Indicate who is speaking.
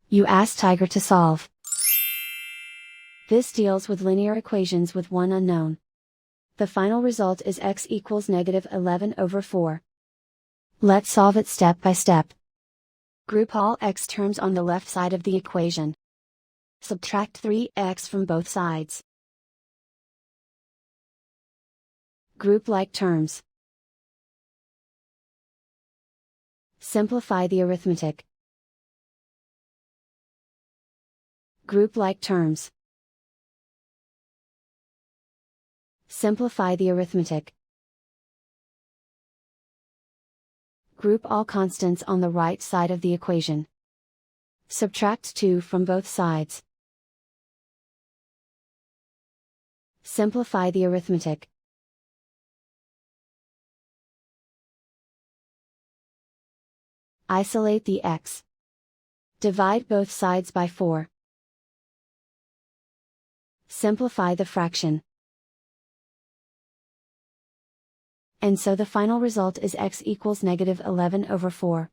Speaker 1: You ask Tiger to solve. This deals with linear equations with one unknown. The final result is x equals -11/4. Let's solve it step by step. Group all x terms on the left side of the equation. Subtract 3x from both sides. Group like terms. Simplify the arithmetic. Group like terms. Simplify the arithmetic. Group all constants on the right side of the equation. Subtract 2 from both sides. Simplify the arithmetic. Isolate the x. Divide both sides by 4. Simplify the fraction. And so the final result is x equals -11/4.